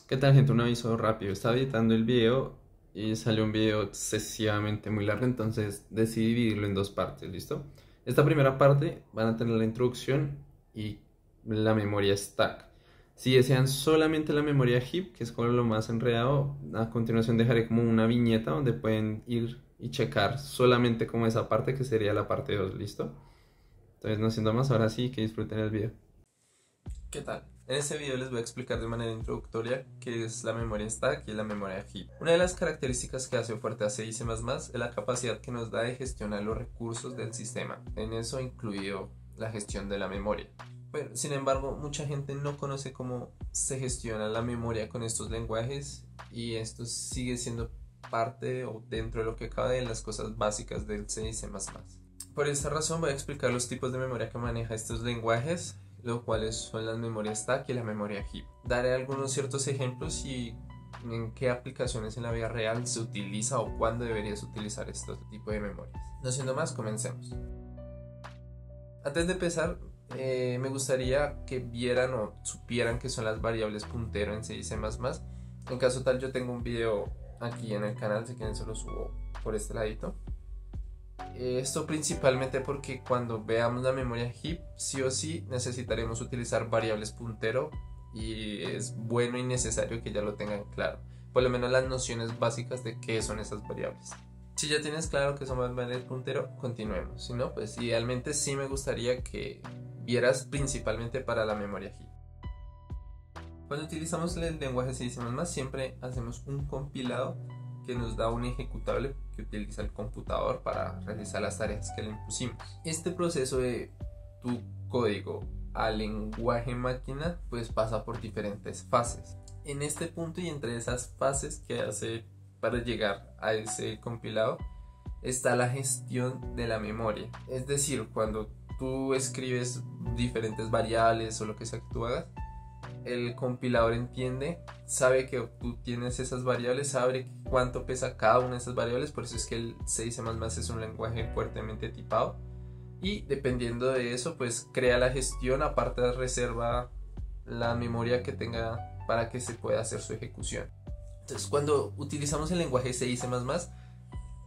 ¿Qué tal, gente? Un aviso rápido. Estaba editando el video y salió un video excesivamente muy largo, entonces decidí dividirlo en dos partes, ¿listo? Esta primera parte van a tener la introducción y la memoria stack. Si desean solamente la memoria heap, que es como lo más enredado, a continuación dejaré como una viñeta donde pueden ir y checar solamente como esa parte que sería la parte 2, ¿listo? Entonces, no siendo más, ahora sí que disfruten el video. ¿Qué tal? En este video les voy a explicar de manera introductoria qué es la memoria stack y la memoria heap. Una de las características que hace fuerte a C y C++ es la capacidad que nos da de gestionar los recursos del sistema, en eso incluido la gestión de la memoria. Bueno, sin embargo, mucha gente no conoce cómo se gestiona la memoria con estos lenguajes y esto sigue siendo parte o dentro de lo que cabe en las cosas básicas del C y C++. Por esta razón voy a explicar los tipos de memoria que maneja estos lenguajes, los cuales son las memorias stack y la memoria heap. Daré algunos ciertos ejemplos y en qué aplicaciones en la vida real se utiliza o cuándo deberías utilizar este tipo de memorias. No siendo más, comencemos. Antes de empezar, me gustaría que vieran o supieran qué son las variables puntero en C y C++. En caso tal, yo tengo un video aquí en el canal, si quieren se lo subo por este ladito. Esto principalmente porque cuando veamos la memoria heap, sí o sí necesitaremos utilizar variables puntero y es bueno y necesario que ya lo tengan claro, por lo menos las nociones básicas de qué son esas variables. Si ya tienes claro que son variables puntero, continuemos. Si no, pues idealmente sí me gustaría que vieras principalmente para la memoria heap. Cuando utilizamos el lenguaje C++, siempre hacemos un compilado que nos da un ejecutable que utiliza el computador para realizar las tareas que le impusimos. Este proceso de tu código al lenguaje máquina pues pasa por diferentes fases. En este punto y entre esas fases que hace para llegar a ese compilado está la gestión de la memoria. Es decir, cuando tú escribes diferentes variables o lo que sea que tú hagas, el compilador entiende, sabe que tú tienes esas variables, sabe cuánto pesa cada una de esas variables, por eso es que el C y C++ es un lenguaje fuertemente tipado y dependiendo de eso pues crea la gestión, aparte reserva la memoria que tenga para que se pueda hacer su ejecución. Entonces cuando utilizamos el lenguaje C y C++,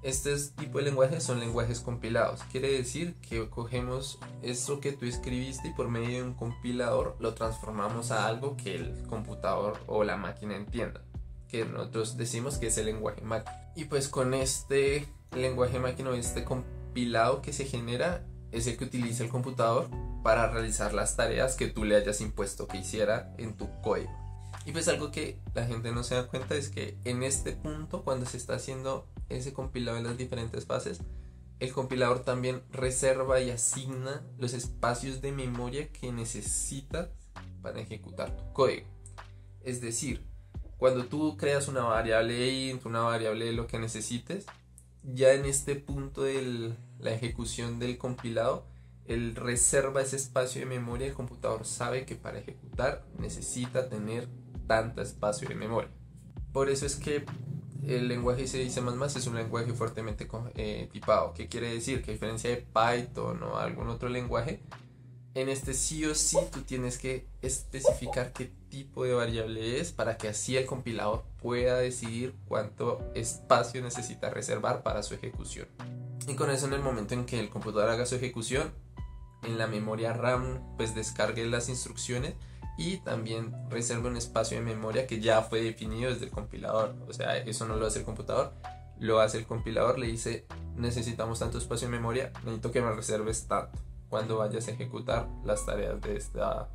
este tipo de lenguajes son lenguajes compilados. Quiere decir que cogemos eso que tú escribiste y por medio de un compilador lo transformamos a algo que el computador o la máquina entienda, que nosotros decimos que es el lenguaje máquina. Y pues con este lenguaje máquina o este compilado que se genera es el que utiliza el computador para realizar las tareas que tú le hayas impuesto que hiciera en tu código. Y pues algo que la gente no se da cuenta es que en este punto, cuando se está haciendo ese compilado en las diferentes fases, el compilador también reserva y asigna los espacios de memoria que necesitas para ejecutar tu código. Es decir, cuando tú creas una variable int, una variable de lo que necesites, ya en este punto de la ejecución del compilado, él reserva ese espacio de memoria. El computador sabe que para ejecutar necesita tener tanto espacio de memoria. Por eso es que el lenguaje C y C++ es un lenguaje fuertemente tipado. ¿Qué quiere decir? Que a diferencia de Python o algún otro lenguaje, en este sí o sí tú tienes que especificar qué tipo de variable es para que así el compilador pueda decidir cuánto espacio necesita reservar para su ejecución. Y con eso, en el momento en que el computador haga su ejecución, en la memoria RAM pues descargue las instrucciones y también reserva un espacio de memoria que ya fue definido desde el compilador. O sea, eso no lo hace el computador, lo hace el compilador, le dice necesitamos tanto espacio de memoria, necesito que me reserves tanto cuando vayas a ejecutar las tareas de esta,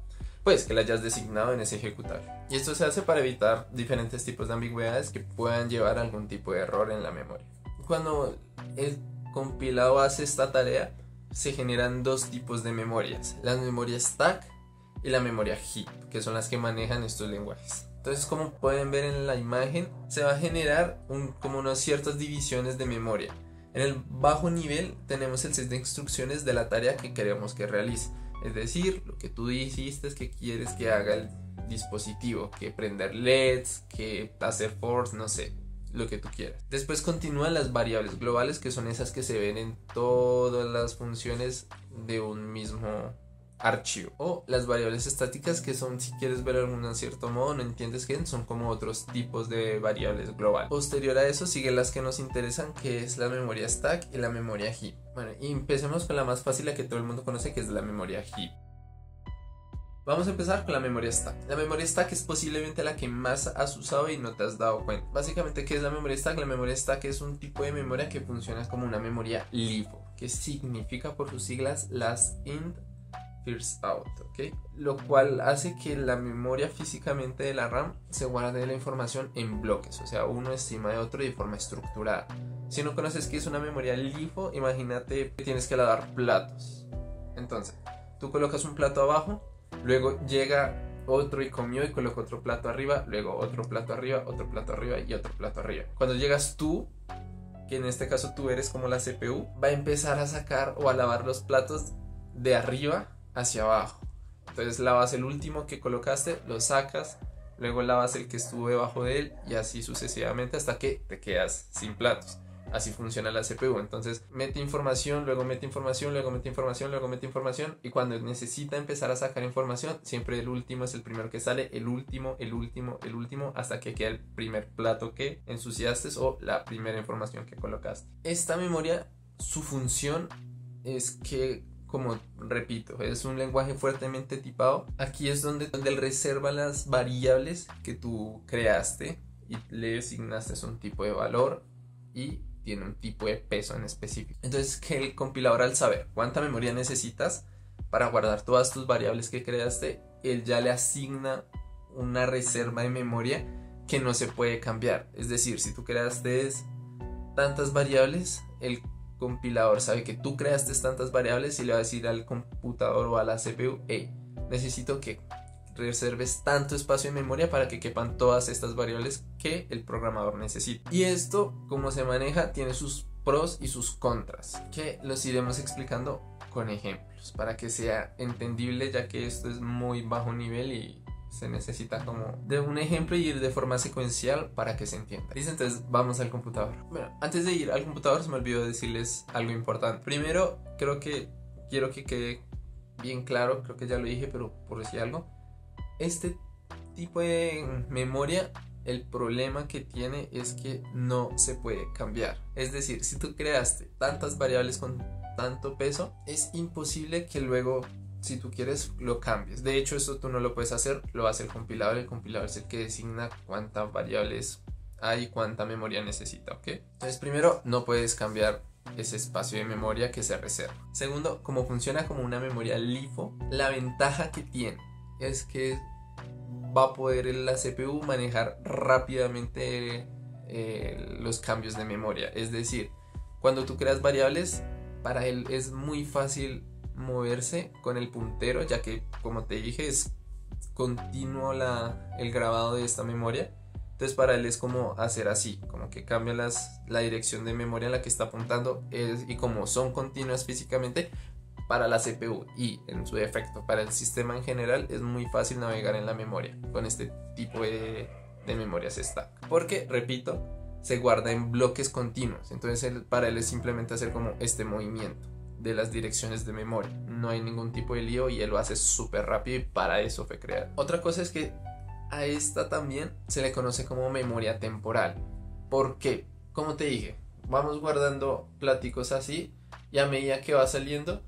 pues que la hayas designado en ese ejecutar. Y esto se hace para evitar diferentes tipos de ambigüedades que puedan llevar a algún tipo de error en la memoria. Cuando el compilado hace esta tarea, se generan dos tipos de memorias, la memoria stack y la memoria heap, que son las que manejan estos lenguajes. Entonces, como pueden ver en la imagen, se va a generar como unas ciertas divisiones de memoria. En el bajo nivel tenemos el set de instrucciones de la tarea que queremos que realice, es decir, lo que tú dijiste es que quieres que haga el dispositivo, que prender LEDs, que hacer force, no sé, lo que tú quieras. Después continúan las variables globales, que son esas que se ven en todas las funciones de un mismo archivo. O las variables estáticas, que son, si quieres verlo en un cierto modo, no entiendes qué, son como otros tipos de variables globales. Posterior a eso siguen las que nos interesan, que es la memoria stack y la memoria heap. Bueno, y empecemos con la más fácil, la que todo el mundo conoce, que es la memoria heap. Vamos a empezar con la memoria stack. La memoria stack es posiblemente la que más has usado y no te has dado cuenta. Básicamente, ¿qué es la memoria stack? La memoria stack es un tipo de memoria que funciona como una memoria LIFO, que significa por sus siglas last in, first out, ¿ok? Lo cual hace que la memoria físicamente de la RAM se guarde la información en bloques, o sea, uno encima de otro de forma estructurada. Si no conoces qué es una memoria LIFO, imagínate que tienes que lavar platos. Entonces, tú colocas un plato abajo, luego llega otro y comió y coloca otro plato arriba, luego otro plato arriba y otro plato arriba. Cuando llegas tú, que en este caso tú eres como la CPU, va a empezar a sacar o a lavar los platos de arriba hacia abajo. Entonces lavas el último que colocaste, lo sacas, luego lavas el que estuvo debajo de él y así sucesivamente hasta que te quedas sin platos. Así funciona la CPU. Entonces mete información, luego mete información, luego mete información, luego mete información, y cuando necesita empezar a sacar información, siempre el último es el primero que sale, el último, hasta que queda el primer plato que ensuciaste o la primera información que colocaste. Esta memoria, su función es que, como repito, es un lenguaje fuertemente tipado. Aquí es donde él reserva las variables que tú creaste y le asignaste un tipo de valor y tiene un tipo de peso en específico. Entonces, que el compilador, al saber cuánta memoria necesitas para guardar todas tus variables que creaste, él ya le asigna una reserva de memoria que no se puede cambiar. Es decir, si tú creaste tantas variables, el compilador sabe que tú creaste tantas variables y le va a decir al computador o a la CPU: hey, necesito que reserves tanto espacio de memoria para que quepan todas estas variables que el programador necesita. Y esto, como se maneja, tiene sus pros y sus contras, que los iremos explicando con ejemplos para que sea entendible, ya que esto es muy bajo nivel y se necesita como de un ejemplo y ir de forma secuencial para que se entienda. ¿Listo? Entonces vamos al computador. Bueno, antes de ir al computador se me olvidó decirles algo importante. Primero, quiero que quede bien claro, creo que ya lo dije, pero por decir algo, este tipo de memoria, el problema que tiene es que no se puede cambiar. Es decir, si tú creaste tantas variables con tanto peso, es imposible que luego, si tú quieres, lo cambies. De hecho, eso tú no lo puedes hacer, lo hace el compilador. El compilador es el que designa cuántas variables hay y cuánta memoria necesita, ¿ok? Entonces, primero, no puedes cambiar ese espacio de memoria que se reserva. Segundo, como funciona como una memoria LIFO, la ventaja que tiene es que va a poder la CPU manejar rápidamente los cambios de memoria. Es decir, cuando tú creas variables, para él es muy fácil moverse con el puntero, ya que, como te dije, es continuo el grabado de esta memoria. Entonces para él es como hacer así, como que cambia la dirección de memoria en la que está apuntando, y como son continuas físicamente, para la CPU y en su defecto para el sistema en general, es muy fácil navegar en la memoria con este tipo de memorias stack, porque, repito, se guarda en bloques continuos. Entonces para él es simplemente hacer como este movimiento de las direcciones de memoria, no hay ningún tipo de lío y él lo hace súper rápido, y para eso fue creado. Otra cosa es que a esta también se le conoce como memoria temporal. ¿Por qué? Como te dije, vamos guardando pláticos así, y a medida que va saliendo,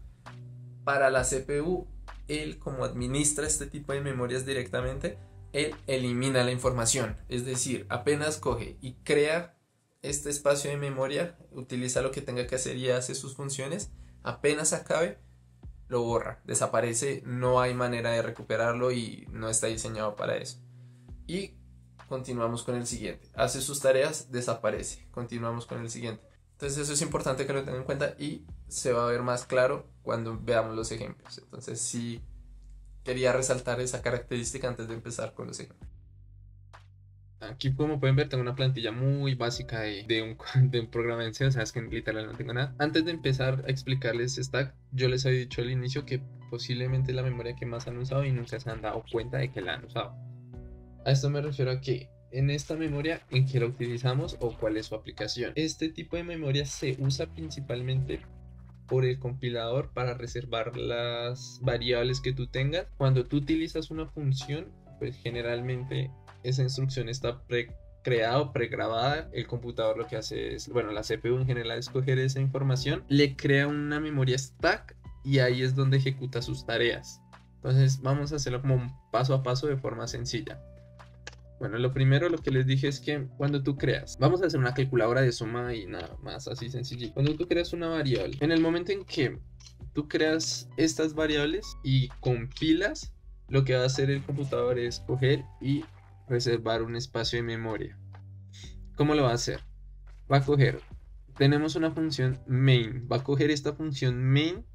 para la CPU, él, como administra este tipo de memorias directamente, él elimina la información. Es decir, apenas coge y crea este espacio de memoria, utiliza lo que tenga que hacer y hace sus funciones, apenas acabe, lo borra, desaparece, no hay manera de recuperarlo y no está diseñado para eso. Y continuamos con el siguiente, hace sus tareas, desaparece, continuamos con el siguiente. Entonces eso es importante que lo tengan en cuenta y se va a ver más claro cuando veamos los ejemplos. Entonces sí quería resaltar esa característica antes de empezar con los ejemplos. Aquí, como pueden ver, tengo una plantilla muy básica de un programa en C, o sea, es que literal no tengo nada. Antes de empezar a explicarles Stack, yo les había dicho al inicio que posiblemente es la memoria que más han usado y nunca se han dado cuenta de que la han usado. A esto me refiero a que en esta memoria, ¿en qué la utilizamos o cuál es su aplicación? Este tipo de memoria se usa principalmente por el compilador para reservar las variables que tú tengas. Cuando tú utilizas una función, pues generalmente esa instrucción está creada o pregrabada. El computador lo que hace es, bueno, la CPU en general, escoger esa información, le crea una memoria stack y ahí es donde ejecuta sus tareas. Entonces vamos a hacerlo como paso a paso de forma sencilla. Bueno, lo primero, lo que les dije es que cuando tú creas, vamos a hacer una calculadora de suma y nada más así sencillito. Cuando tú creas una variable, en el momento en que tú creas estas variables y compilas, lo que va a hacer el computador es coger y reservar un espacio de memoria. ¿Cómo lo va a hacer? Va a coger, tenemos una función main, va a coger esta función main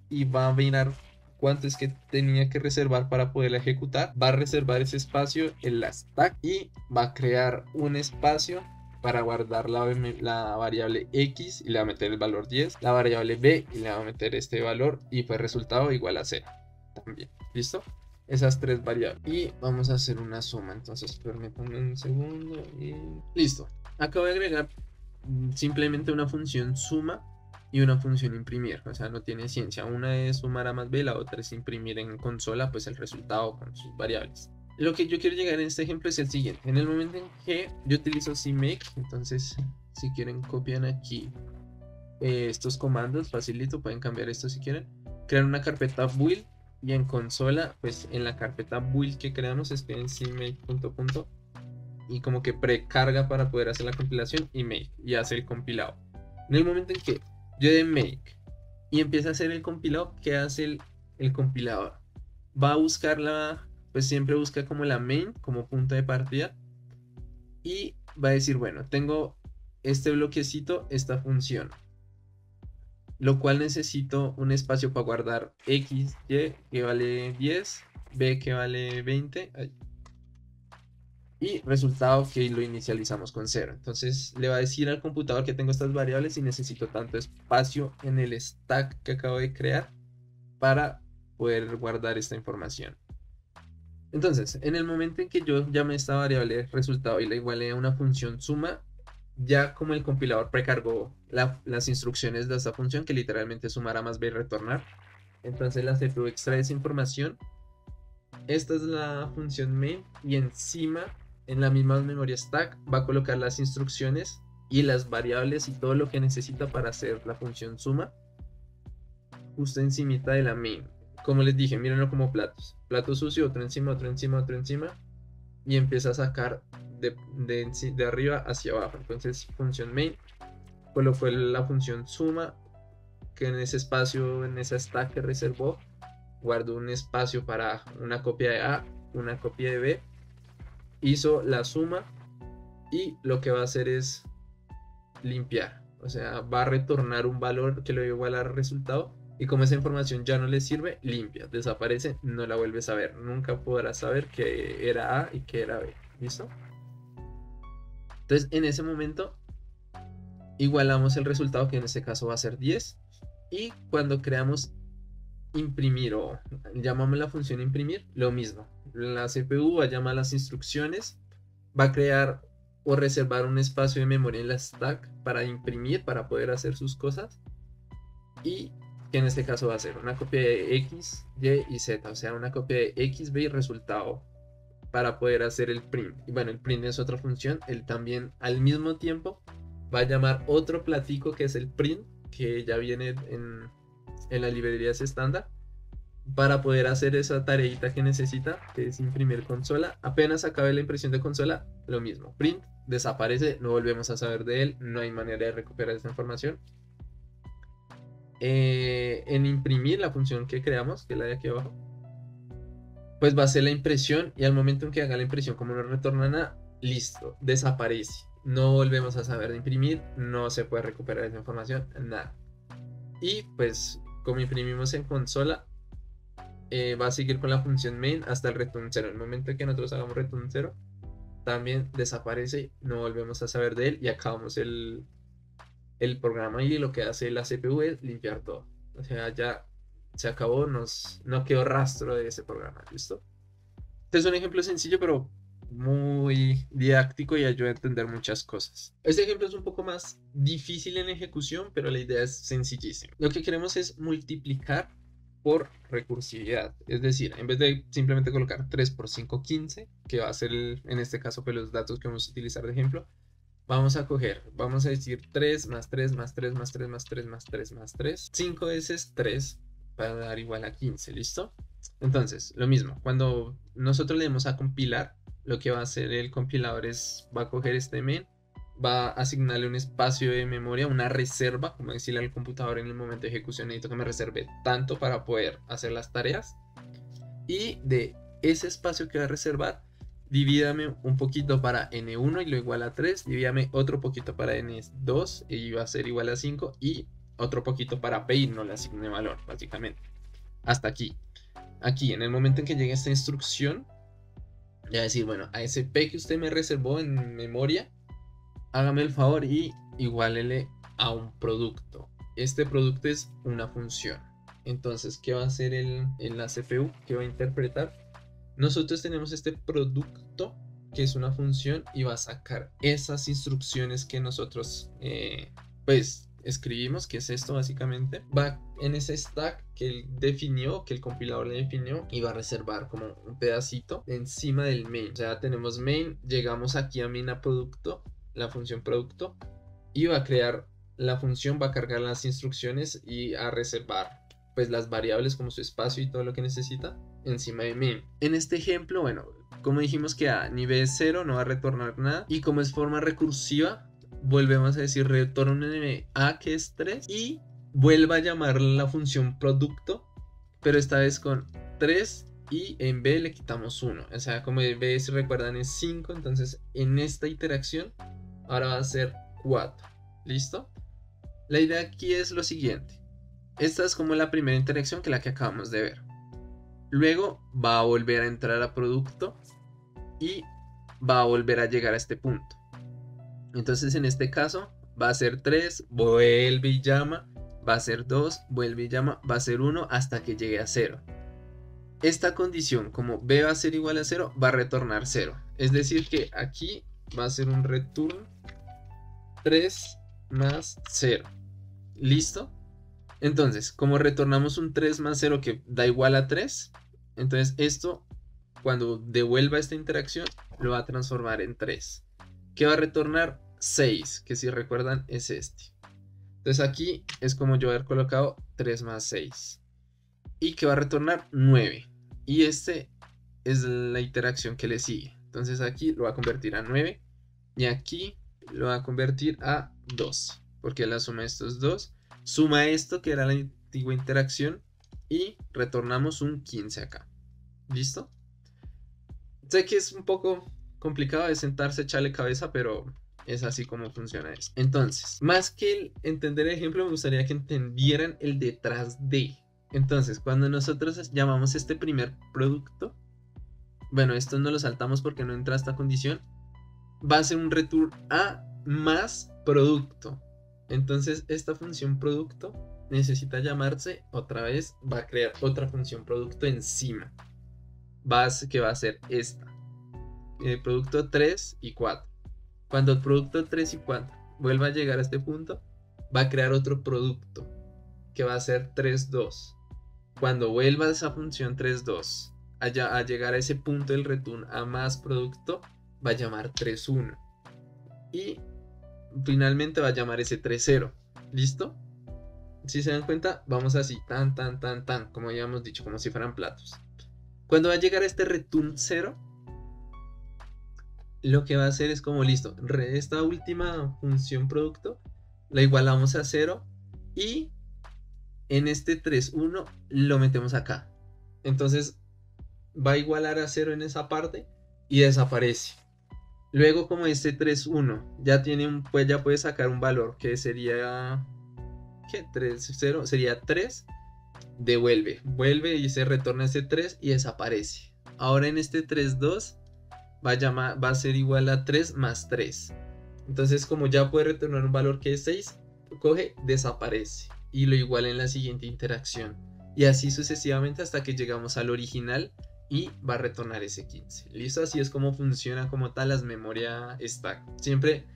y va a mirar cuánto es que tenía que reservar para poderla ejecutar. Va a reservar ese espacio en la stack y va a crear un espacio para guardar la variable X y le va a meter el valor 10, la variable B y le va a meter este valor y pues resultado igual a 0 también. ¿Listo? Esas tres variables. Y vamos a hacer una suma. Entonces permítanme un segundo y listo. Acabo de agregar simplemente una función suma y una función imprimir, o sea, no tiene ciencia. Una es sumar a más b, la otra es imprimir en consola pues el resultado con sus variables. Lo que yo quiero llegar en este ejemplo es el siguiente: en el momento en que yo utilizo CMake, entonces si quieren copian aquí estos comandos, facilito, pueden cambiar esto si quieren, crear una carpeta build y en consola pues en la carpeta build que creamos escriben CMake punto y como que precarga para poder hacer la compilación y make y hace el compilado. En el momento en que yo de make y empieza a hacer el compilado, ¿qué hace el compilador? Va a buscar pues siempre busca como la main como punto de partida y va a decir, bueno, tengo este bloquecito, esta función, lo cual necesito un espacio para guardar x, y que vale 10, b que vale 20, y resultado que lo inicializamos con 0. Entonces le va a decir al computador que tengo estas variables y necesito tanto espacio en el stack que acabo de crear para poder guardar esta información. Entonces, en el momento en que yo llame esta variable resultado y la iguale a una función suma, ya como el compilador precargó las instrucciones de esta función, que literalmente es sumar a más b y retornar, entonces la CPU extrae esa información. Esta es la función main y encima en la misma memoria stack va a colocar las instrucciones y las variables y todo lo que necesita para hacer la función suma justo encimita de la main. Como les dije, mírenlo como platos: plato sucio, otro encima, otro encima, otro encima, y empieza a sacar de arriba hacia abajo. Entonces función main colocó la función suma, que en ese espacio, en esa stack que reservó, guardó un espacio para una copia de A, una copia de B, hizo la suma y lo que va a hacer es limpiar, o sea, va a retornar un valor que lo igual al resultado, y como esa información ya no le sirve, limpia, desaparece, no la vuelves a ver, nunca podrás saber que era A y que era B. ¿Listo? Entonces en ese momento igualamos el resultado, que en este caso va a ser 10, y cuando creamos imprimir o llamamos la función imprimir, lo mismo, la CPU va a llamar las instrucciones, va a crear o reservar un espacio de memoria en la stack para imprimir, para poder hacer sus cosas, y que en este caso va a ser una copia de X, Y y Z, o sea, una copia de X, B y resultado para poder hacer el print. Y bueno, el print es otra función, él también al mismo tiempo va a llamar otro platico que es el print, que ya viene en las librerías estándar, para poder hacer esa tareita que necesita, que es imprimir consola. Apenas acabe la impresión de consola, lo mismo, print, desaparece, no volvemos a saber de él, no hay manera de recuperar esa información. En imprimir, la función que creamos, que es la de aquí abajo, pues va a hacer la impresión, y al momento en que haga la impresión, como no retorna nada, listo, desaparece, no volvemos a saber de imprimir, no se puede recuperar esa información, nada. Y pues como imprimimos en consola, va a seguir con la función main hasta el return 0. En el momento en que nosotros hagamos return 0, también desaparece, no volvemos a saber de él y acabamos el programa, y lo que hace la CPU es limpiar todo. O sea, ya se acabó, no quedó rastro de ese programa. ¿Listo? Este es un ejemplo sencillo, pero muy didáctico y ayuda a entender muchas cosas. Este ejemplo es un poco más difícil en ejecución, pero la idea es sencillísima. Lo que queremos es multiplicar por recursividad, es decir, en vez de simplemente colocar 3 por 5, 15, que va a ser en este caso pues los datos que vamos a utilizar de ejemplo, vamos a decir 3 más 3 más 3 más 3 más 3 más 3 más 3, 5 veces 3 para dar igual a 15, ¿listo? Entonces, lo mismo, cuando nosotros le demos a compilar, lo que va a hacer el compilador va a coger este main, va a asignarle un espacio de memoria, una reserva, como decirle al computador en el momento de ejecución, necesito que me reserve tanto para poder hacer las tareas, y de ese espacio que va a reservar, divídame un poquito para n1 y lo igual a 3, divídame otro poquito para n2 y va a ser igual a 5, y otro poquito para p y no le asigne valor, básicamente. Hasta aquí. Aquí, en el momento en que llegue esta instrucción, ya decir, bueno, a ese p que usted me reservó en memoria, hágame el favor y igualele a un producto. Este producto es una función. Entonces, ¿qué va a hacer la CPU? ¿Qué va a interpretar? Nosotros tenemos este producto que es una función y va a sacar esas instrucciones que nosotros pues escribimos, que es esto básicamente, va en ese stack que él definió, que el compilador le definió, y va a reservar como un pedacito encima del main. O sea, tenemos main, llegamos aquí a main a producto, la función producto, y va a crear la función, va a cargar las instrucciones y a reservar pues las variables como su espacio y todo lo que necesita encima de main. En este ejemplo, bueno, como dijimos que a nivel 0 no va a retornar nada, y como es forma recursiva, volvemos a decir retorna a, que es 3, y vuelva a llamar la función producto, pero esta vez con 3 y en b le quitamos 1. O sea, como b, si recuerdan, es 5, entonces en esta iteración ahora va a ser 4. ¿Listo? La idea aquí es lo siguiente. Esta es como la primera interacción, que la que acabamos de ver. Luego va a volver a entrar a producto y va a volver a llegar a este punto. Entonces en este caso va a ser 3, vuelve y llama, va a ser 2, vuelve y llama, va a ser 1 hasta que llegue a 0. Esta condición, como b va a ser igual a 0, va a retornar 0. Es decir que aquí va a ser un return 3 más 0. ¿Listo? Entonces, como retornamos un 3 más 0 que da igual a 3, entonces esto, cuando devuelva esta interacción, lo va a transformar en 3. ¿Qué va a retornar? 6, que si recuerdan es este. Entonces aquí es como yo haber colocado 3 más 6. Y que va a retornar 9. Y este es la interacción que le sigue. Entonces aquí lo va a convertir a 9. Y aquí lo va a convertir a 2. Porque la suma de estos dos suma esto que era la antigua interacción y retornamos un 15 acá. ¿Listo? Sé que es un poco complicado de sentarse, echarle cabeza, pero es así como funciona esto. Entonces, más que entender el ejemplo, me gustaría que entendieran el detrás de. Entonces, cuando nosotros llamamos este primer producto, bueno, esto no lo saltamos porque no entra esta condición, va a ser un return a más producto. Entonces esta función producto necesita llamarse otra vez, va a crear otra función producto encima, que va a ser esta, producto 3 y 4. Cuando el producto 3 y 4 vuelva a llegar a este punto, va a crear otro producto que va a ser 3, 2. Cuando vuelva esa función 3, 2 a llegar a ese punto del return a más producto, va a llamar 3, 1. Y finalmente va a llamar ese 3.0. ¿Listo? Si se dan cuenta, vamos así, tan, como ya hemos dicho, como si fueran platos. Cuando va a llegar a este return 0, lo que va a hacer es como, listo, esta última función producto la igualamos a 0 y en este 3.1 lo metemos acá. Entonces va a igualar a 0 en esa parte y desaparece. Luego, como este 3.1 ya tiene pues ya puede sacar un valor que sería, ¿qué? 3.0 sería 3, vuelve y se retorna ese 3 y desaparece. Ahora en este 3.2 va a ser igual a 3 más 3. Entonces, como ya puede retornar un valor que es 6, coge, desaparece y lo iguala en la siguiente interacción. Y así sucesivamente hasta que llegamos al original, y va a retornar ese 15. ¿Listo? Así es como funciona como tal las memoria stack. Siempre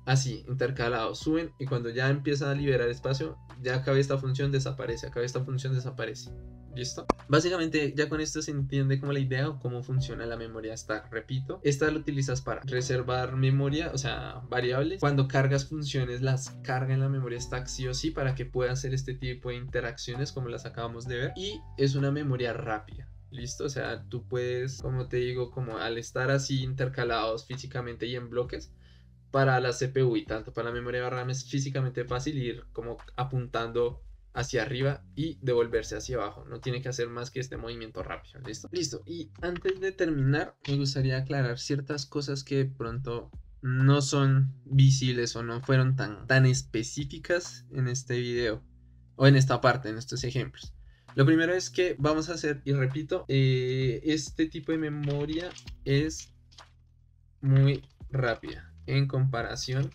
así, intercalados, suben y cuando ya empiezan a liberar espacio, ya acabe esta función, desaparece, acabe esta función, desaparece. ¿Listo? Básicamente ya con esto se entiende como la idea o cómo funciona la memoria stack. Repito, esta la utilizas para reservar memoria, o sea, variables. Cuando cargas funciones, las carga en la memoria stack sí o sí para que pueda hacer este tipo de interacciones como las acabamos de ver. Y es una memoria rápida. ¿Listo? O sea, tú puedes, como te digo, como al estar así intercalados físicamente y en bloques, para la CPU y tanto para la memoria RAM es físicamente fácil ir como apuntando hacia arriba y devolverse hacia abajo. No tiene que hacer más que este movimiento rápido. ¿Listo? Listo. Y antes de terminar, me gustaría aclarar ciertas cosas que pronto no son visibles o no fueron tan específicas en este video o en esta parte, en estos ejemplos. Lo primero es que vamos a hacer, y repito, este tipo de memoria es muy rápida en comparación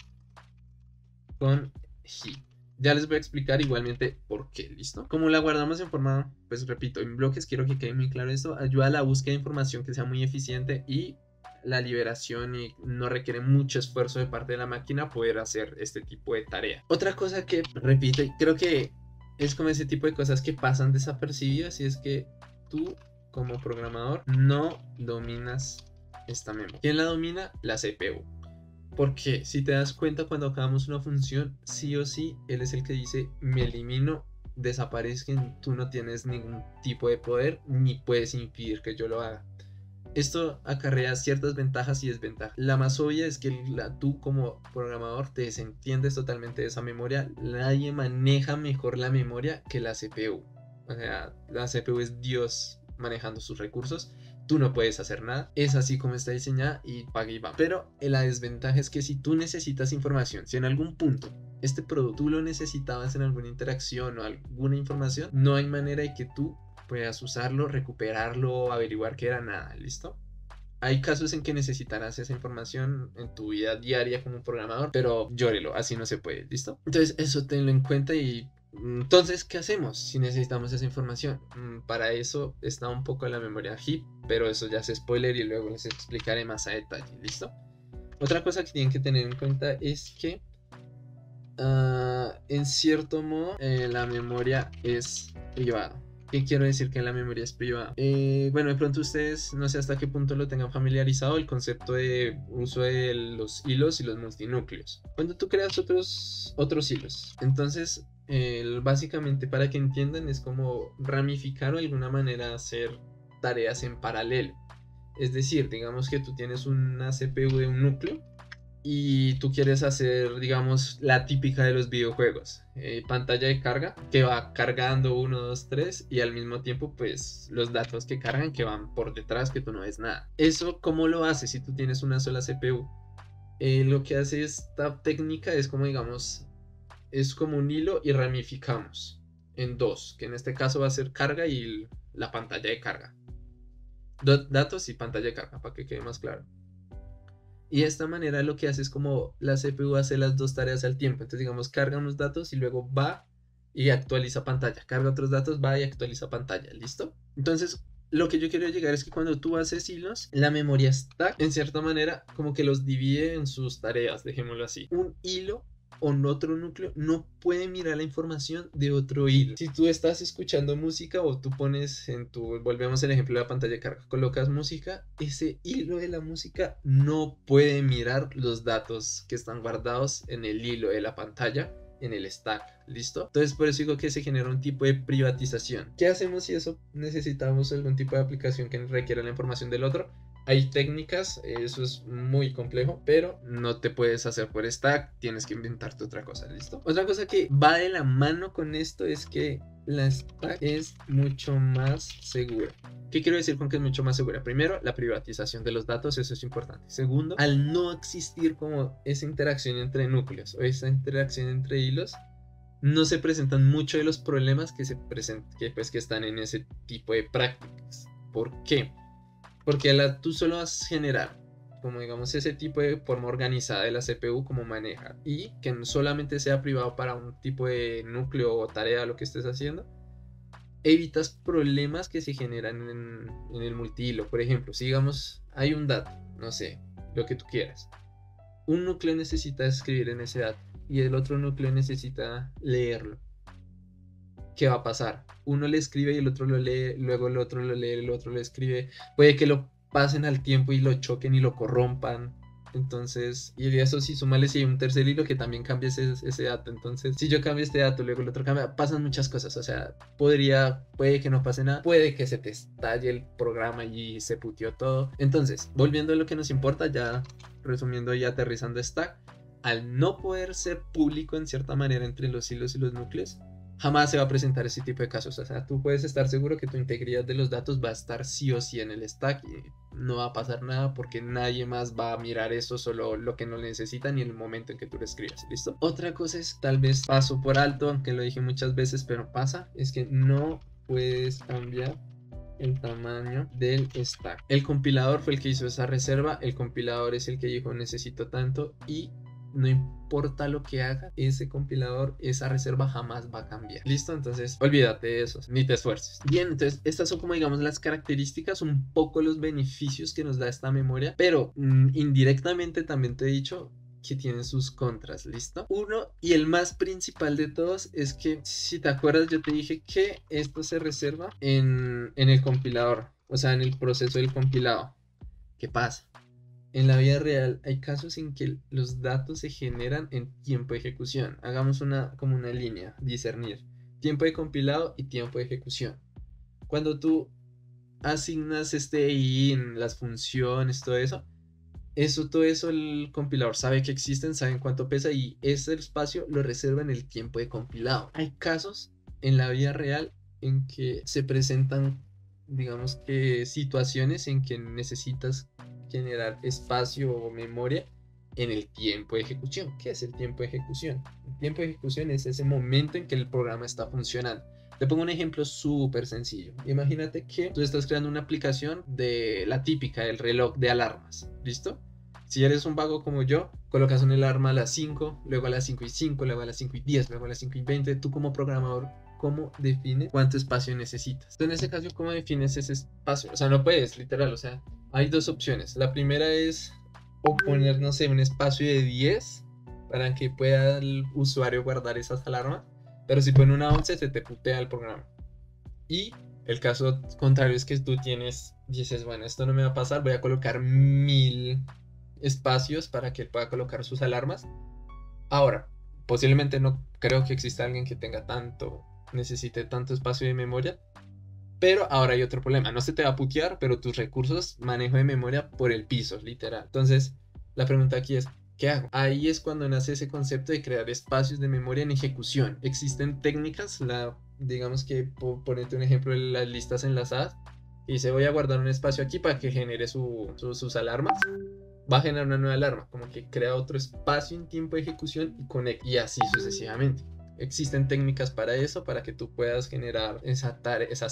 con HEAP. Ya les voy a explicar igualmente por qué, ¿listo? Como la guardamos en forma, pues repito, en bloques, quiero que quede muy claro esto, ayuda a la búsqueda de información que sea muy eficiente y la liberación y no requiere mucho esfuerzo de parte de la máquina poder hacer este tipo de tarea. Otra cosa que, repito, y creo que es como ese tipo de cosas que pasan desapercibidas y es que tú como programador no dominas esta memoria. ¿Quién la domina? La CPU. Porque si te das cuenta cuando acabamos una función, sí o sí, él es el que dice me elimino, desaparezcan, tú no tienes ningún tipo de poder ni puedes impedir que yo lo haga. Esto acarrea ciertas ventajas y desventajas. La más obvia es que tú como programador te desentiendes totalmente de esa memoria. Nadie maneja mejor la memoria que la CPU. O sea, la CPU es Dios manejando sus recursos. Tú no puedes hacer nada. Es así como está diseñada y paga y va. Pero la desventaja es que si tú necesitas información, si en algún punto este producto tú lo necesitabas en alguna interacción o alguna información, no hay manera de que tú puedas usarlo, recuperarlo, averiguar qué era, nada, ¿listo? Hay casos en que necesitarás esa información en tu vida diaria como un programador, pero llórelo, así no se puede, ¿listo? Entonces eso tenlo en cuenta y entonces, ¿qué hacemos si necesitamos esa información? Para eso está un poco la memoria HEAP, pero eso ya es spoiler y luego les explicaré más a detalle, ¿listo? Otra cosa que tienen que tener en cuenta es que en cierto modo la memoria es privada. ¿Qué quiero decir que la memoria es privada? Bueno, de pronto ustedes no sé hasta qué punto lo tengan familiarizado el concepto de uso de los hilos y los multinúcleos. Cuando tú creas otros hilos, entonces básicamente para que entiendan es como ramificar o de alguna manera hacer tareas en paralelo. Es decir, digamos que tú tienes una CPU de un núcleo y tú quieres hacer, digamos, la típica de los videojuegos, pantalla de carga, que va cargando 1, 2, 3 y al mismo tiempo, pues, los datos que cargan que van por detrás, que tú no ves nada. Eso, ¿cómo lo haces si tú tienes una sola CPU? Lo que hace esta técnica es como, digamos, es como un hilo y ramificamos en dos, que en este caso va a ser carga y la pantalla de carga. Datos y pantalla de carga, para que quede más claro. Y de esta manera lo que hace es como la CPU hace las dos tareas al tiempo. Entonces, digamos, carga unos datos y luego va y actualiza pantalla. Carga otros datos, va y actualiza pantalla. ¿Listo? Entonces, lo que yo quiero llegar es que cuando tú haces hilos, la memoria stack, en cierta manera, como que los divide en sus tareas, dejémoslo así. Un hilo o en otro núcleo no puede mirar la información de otro hilo. Si tú estás escuchando música o tú pones en tu, volvemos al ejemplo de la pantalla de carga, colocas música, ese hilo de la música no puede mirar los datos que están guardados en el hilo de la pantalla, en el stack, ¿listo? Entonces por eso digo que se genera un tipo de privatización. ¿Qué hacemos si eso necesitamos algún tipo de aplicación que requiera la información del otro? Hay técnicas, eso es muy complejo, pero no te puedes hacer por stack, tienes que inventarte otra cosa, ¿listo? Otra cosa que va de la mano con esto es que la stack es mucho más segura. ¿Qué quiero decir con que es mucho más segura? Primero, la privatización de los datos, eso es importante. Segundo, al no existir como esa interacción entre núcleos o esa interacción entre hilos, no se presentan muchos de los problemas que se presentan, que están en ese tipo de prácticas. ¿Por qué? Porque tú solo vas a generar, como digamos, ese tipo de forma organizada de la CPU como maneja y que solamente sea privado para un tipo de núcleo o tarea, lo que estés haciendo. evitas problemas que se generan en el multihilo. Por ejemplo, si digamos hay un dato, no sé, lo que tú quieras, un núcleo necesita escribir en ese dato y el otro núcleo necesita leerlo. ¿Qué va a pasar? Uno le escribe y el otro lo lee, luego el otro lo lee, el otro lo escribe. Puede que lo pasen al tiempo y lo choquen y lo corrompan. Entonces, y eso sí, súmale si hay un tercer hilo que también cambie ese dato. Entonces, si yo cambio este dato, luego el otro cambia, pasan muchas cosas. O sea, puede que no pase nada, puede que se te estalle el programa y se puteó todo. Entonces, volviendo a lo que nos importa, ya resumiendo y aterrizando Stack, al no poder ser público en cierta manera entre los hilos y los núcleos, jamás se va a presentar ese tipo de casos. O sea, tú puedes estar seguro que tu integridad de los datos va a estar sí o sí en el stack y no va a pasar nada porque nadie más va a mirar eso, solo lo que no necesita ni en el momento en que tú lo escribas. ¿Listo? Otra cosa es, tal vez paso por alto, aunque lo dije muchas veces, pero pasa, es que no puedes cambiar el tamaño del stack. El compilador fue el que hizo esa reserva, el compilador es el que dijo necesito tanto y no importa lo que haga, ese compilador, esa reserva jamás va a cambiar. ¿Listo? Entonces, olvídate de eso, ni te esfuerces. Bien, entonces, estas son como digamos las características, un poco los beneficios que nos da esta memoria, pero indirectamente también te he dicho que tienen sus contras, ¿listo? Uno, y el más principal de todos, es que, si te acuerdas, yo te dije que esto se reserva en el compilador, o sea, en el proceso del compilado. ¿Qué pasa? En la vida real hay casos en que los datos se generan en tiempo de ejecución. Hagamos como una línea, discernir. Tiempo de compilado y tiempo de ejecución. Cuando tú asignas este in, las funciones, todo eso el compilador sabe que existen, sabe en cuánto pesa y ese espacio lo reserva en el tiempo de compilado. Hay casos en la vida real en que se presentan, digamos que situaciones en que necesitas generar espacio o memoria en el tiempo de ejecución. ¿Qué es el tiempo de ejecución? El tiempo de ejecución es ese momento en que el programa está funcionando. Te pongo un ejemplo súper sencillo. Imagínate que tú estás creando una aplicación de la típica, el reloj de alarmas. ¿Listo? Si eres un vago como yo, colocas una alarma a las 5, luego a las 5:05, luego a las 5:10, luego a las 5:20. Tú como programador, ¿cómo defines cuánto espacio necesitas? Entonces, en ese caso, ¿cómo defines ese espacio? O sea, no puedes, literal, o sea, hay dos opciones. La primera es o poner, no sé, un espacio de 10 para que pueda el usuario guardar esas alarmas. Pero si pone una 11 se te putea el programa. Y el caso contrario es que tú dices, bueno, esto no me va a pasar, voy a colocar 1000 espacios para que él pueda colocar sus alarmas. Ahora, posiblemente no creo que exista alguien que necesite tanto espacio de memoria. Pero ahora hay otro problema, no se te va a putear, pero tus recursos, manejo de memoria por el piso, literal. Entonces, la pregunta aquí es, ¿qué hago? Ahí es cuando nace ese concepto de crear espacios de memoria en ejecución. Existen técnicas, digamos que, por ponerte un ejemplo, de las listas enlazadas, y dice, voy a guardar un espacio aquí para que genere sus alarmas. Va a generar una nueva alarma, como que crea otro espacio en tiempo de ejecución y conecta, y así sucesivamente. Existen técnicas para eso, para que tú puedas generar esas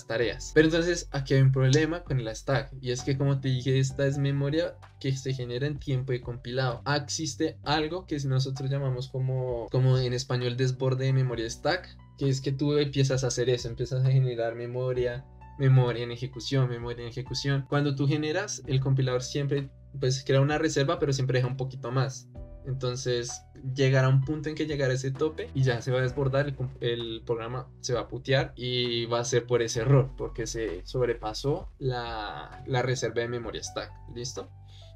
tareas. Pero entonces aquí hay un problema con el stack, y es que, como te dije, esta es memoria que se genera en tiempo de compilado. Existe algo que nosotros llamamos como en español desborde de memoria stack, que es que tú empiezas a hacer eso, empiezas a generar memoria en ejecución, memoria en ejecución. Cuando tú generas, el compilador siempre pues crea una reserva, pero siempre deja un poquito más. Entonces llegará un punto en que llegará ese tope y ya se va a desbordar, el programa se va a putear y va a ser por ese error, porque se sobrepasó la reserva de memoria stack. ¿Listo?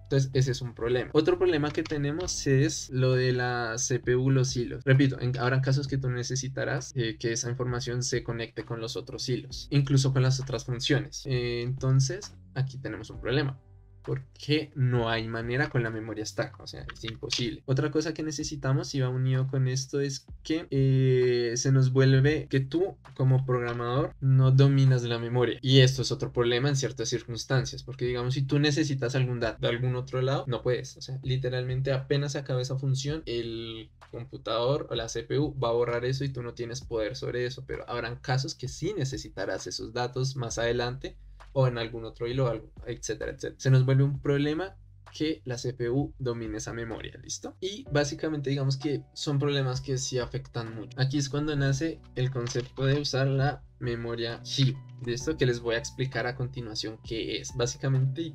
Entonces ese es un problema. Otro problema que tenemos es lo de la CPU, los hilos. Repito, habrán casos que tú necesitarás que esa información se conecte con los otros hilos, incluso con las otras funciones. Entonces aquí tenemos un problema, porque no hay manera con la memoria stack, o sea, es imposible. Otra cosa que necesitamos, y va unido con esto, es que se nos vuelve que tú como programador no dominas la memoria, y esto es otro problema en ciertas circunstancias, porque digamos, si tú necesitas algún dato de algún otro lado, no puedes, o sea, literalmente apenas acabe esa función, el computador o la CPU va a borrar eso y tú no tienes poder sobre eso. Pero habrán casos que sí necesitarás esos datos más adelante, o en algún otro hilo, etcétera, etcétera. Se nos vuelve un problema que la CPU domine esa memoria, ¿listo? Y básicamente digamos que son problemas que sí afectan mucho. Aquí es cuando nace el concepto de usar la memoria chip, de esto que les voy a explicar a continuación qué es. Básicamente